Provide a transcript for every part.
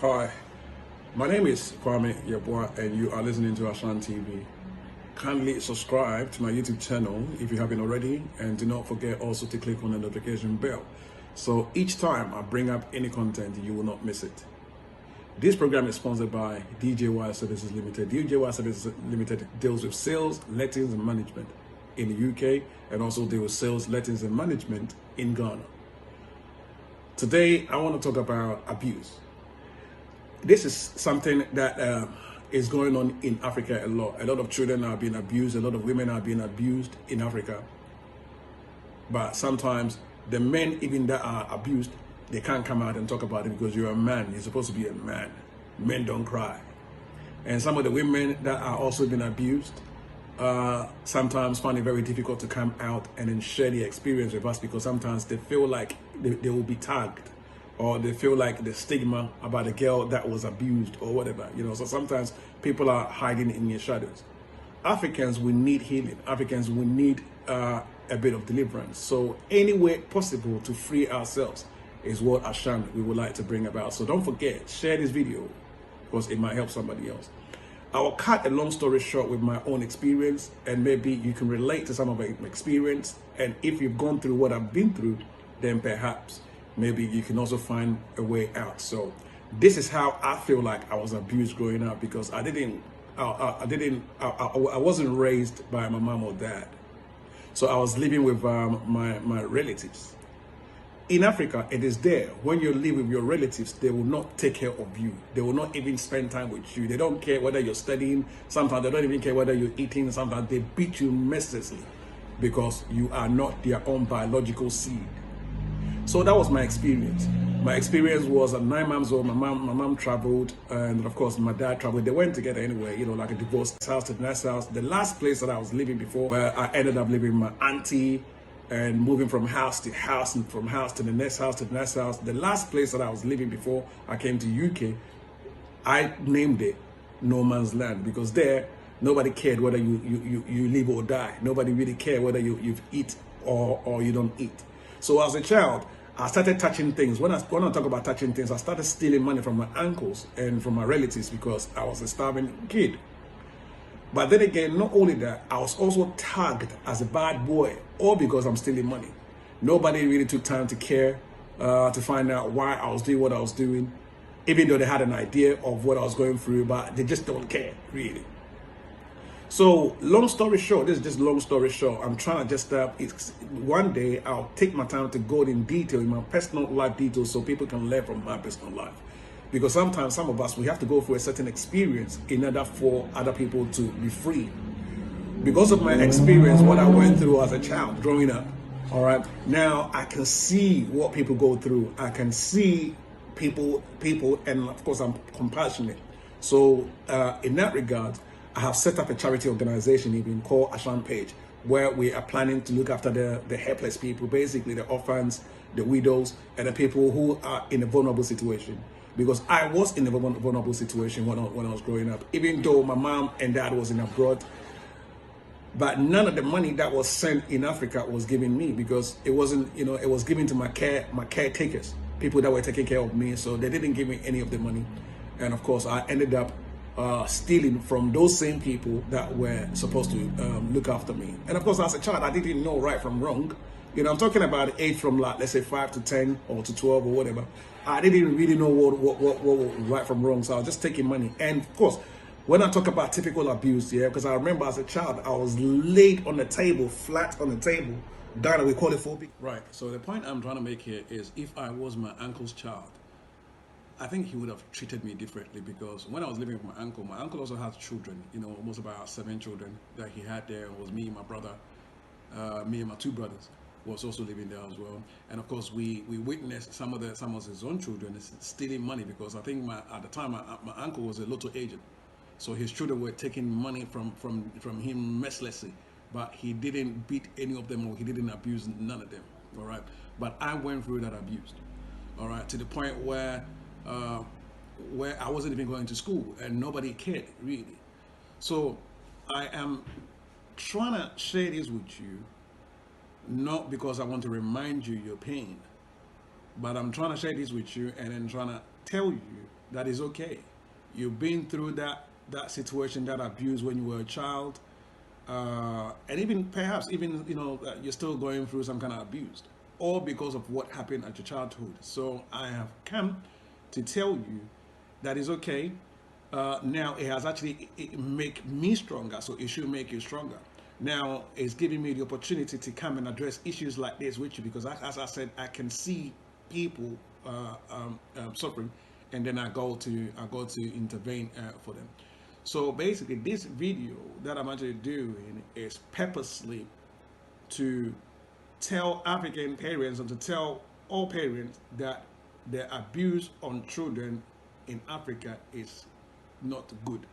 Hi, my name is Kwame Yeboah and you are listening to Ashan TV. Kindly subscribe to my YouTube channel if you haven't already, and do not forget also to click on the notification bell. So each time I bring up any content, you will not miss it. This program is sponsored by DJY Services Limited. DJY Services Limited deals with sales, lettings and management in the UK, and also deals with sales, lettings and management in Ghana. Today, I want to talk about abuse. This is something that is going on in Africa a lot. A lot of children are being abused. A lot of women are being abused in Africa. But sometimes the men, even that are abused, they can't come out and talk about it because you're a man. You're supposed to be a man. Men don't cry. And some of the women that are also being abused sometimes find it very difficult to come out and then share the experience with us because sometimes they feel like they will be tagged, or they feel like the stigma about a girl that was abused or whatever, so sometimes people are hiding in your shadows. Africans, we need healing. Africans, we need a bit of deliverance. So any way possible to free ourselves is what Ashan we would like to bring about. So don't forget, share this video because it might help somebody else. I will cut a long story short with my own experience, and maybe you can relate to some of my experience. And if you've gone through what I've been through, then perhaps maybe you can also find a way out. So this is how I feel like I was abused growing up, because I wasn't raised by my mom or dad. So I was living with my relatives. In Africa, it is there. When you live with your relatives, they will not take care of you. They will not even spend time with you. They don't care whether you're studying. Sometimes they don't even care whether you're eating. Sometimes they beat you mercilessly because you are not their own biological seed. So that was my experience. My experience was at 9 months old. My mom traveled, and of course my dad traveled. They went together anyway, like a divorced house to the next house. The last place that I was living before, where I ended up living with my auntie and moving from house to house and from house to the next house to the next house. The last place that I was living before I came to UK, I named it No Man's Land, because there nobody cared whether you live or die. Nobody really cared whether you eat or you don't eat. So as a child, I started touching things. When I talk about touching things, I started stealing money from my uncles and from my relatives because I was a starving kid. But then again, not only that, I was also tagged as a bad boy, all because I'm stealing money. Nobody really took time to care, to find out why I was doing what I was doing, even though they had an idea of what I was going through, but they just don't care, really. So long story short, this is just long story short. I'm trying to just, one day I'll take my time to go in detail in my personal life details so people can learn from my personal life. Because sometimes some of us, we have to go through a certain experience in order for other people to be free. Because of my experience, what I went through as a child growing up, all right, now I can see what people go through. I can see people, and of course I'm compassionate. So in that regard, I have set up a charity organization even called Ashan Page, where we are planning to look after the helpless people, basically the orphans, the widows, and the people who are in a vulnerable situation. Because I was in a vulnerable situation when I was growing up, even though my mom and dad was in abroad. But none of the money that was sent in Africa was given me, because it wasn't, it was given to my caretakers, people that were taking care of me. So they didn't give me any of the money. And of course, I ended up stealing from those same people that were supposed to look after me. And of course, as a child, I didn't know right from wrong. I'm talking about age from, like, let's say 5 to 10 or to 12 or whatever. I didn't really know what was right from wrong, so I was just taking money. And of course, when I talk about typical abuse, because I remember as a child, I was laid on the table, flat on the table. Ghana, we call it phobic. Right, so the point I'm trying to make here is, if I was my uncle's child, I think he would have treated me differently, because when I was living with my uncle also had children, almost about 7 children that he had there. It was me, my brother, me and my 2 brothers was also living there as well. And of course, we witnessed some of his own children stealing money, because I think at the time my uncle was a lotto agent, so his children were taking money from him mercilessly, but he didn't beat any of them, or he didn't abuse none of them. All right, but I went through that abuse, all right, to the point where I wasn't even going to school and nobody cared really. So I am trying to share this with you, not because I want to remind you your pain, but I'm trying to share this with you and then trying to tell you That is okay. You've been through that situation, that abuse when you were a child, and even perhaps even you're still going through some kind of abuse, all because of what happened at your childhood. So I have come to tell you that is okay. Now it has actually it make me stronger, so it should make you stronger. Now it's giving me the opportunity to come and address issues like this with you because, as I said, I can see people suffering, and then I go to intervene for them. So basically, this video that I'm actually doing is purposely to tell African parents and to tell all parents that the abuse on children in Africa is not good.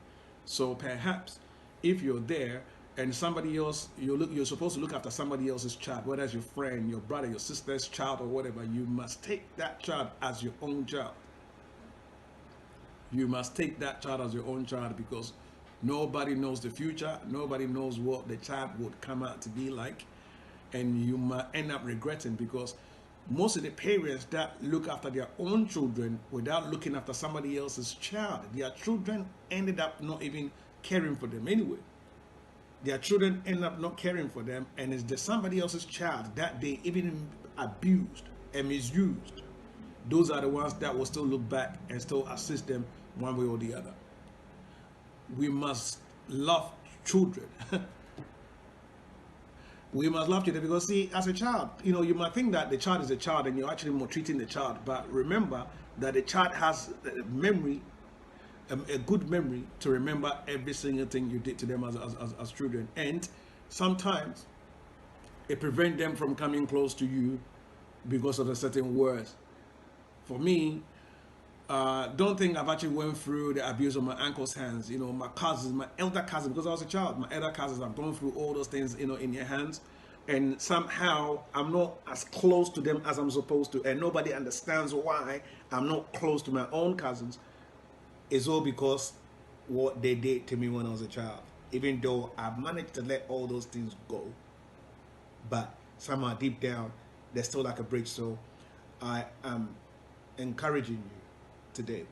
So perhaps if you're there and somebody else, you're supposed to look after somebody else's child, whether it's your friend, your brother, your sister's child, or whatever, you must take that child as your own child. You must take that child as your own child because nobody knows the future. Nobody knows what the child would come out to be like. And you might end up regretting because most of the parents that look after their own children without looking after somebody else's child, their children ended up not even caring for them anyway. Their children end up not caring for them, and it's the somebody else's child that they even abused and misused. Those are the ones that will still look back and still assist them one way or the other. We must love children. We must love children because, see, as a child, you might think that the child is a child and you're actually maltreating the child. But remember that the child has a memory, a good memory to remember every single thing you did to them as children. And sometimes it prevents them from coming close to you because of a certain words. For me, don't think I've actually went through the abuse of my uncle's hands. My cousins, my elder cousin, because I was a child, my elder cousins have gone through all those things, in their hands. And somehow I'm not as close to them as I'm supposed to. And nobody understands why I'm not close to my own cousins. It's all because what they did to me when I was a child. Even though I've managed to let all those things go. But somehow deep down, there's still like a bridge. So I am encouraging you today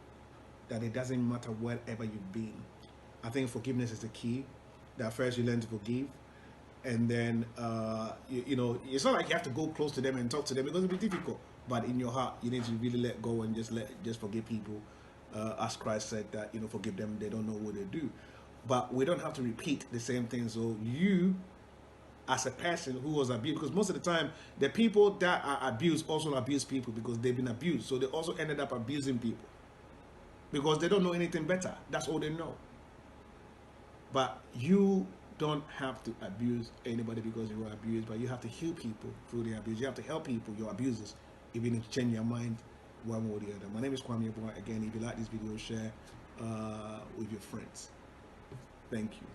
that it doesn't matter wherever you've been. I think forgiveness is the key. That first you learn to forgive, and then it's not like you have to go close to them and talk to them because it'll be difficult. But in your heart, you need to really let go and just forgive people, as Christ said that forgive them, they don't know what they do. But we don't have to repeat the same thing. So you, as a person who was abused, because most of the time the people that are abused also abuse people because they've been abused, so they also ended up abusing people because they don't know anything better. That's all they know. But you don't have to abuse anybody because you were abused, but you have to heal people through the abuse. You have to help people, your abusers, even if you change your mind one way or the other. My name is Kwame Boy. Again, if you like this video, share with your friends. Thank you.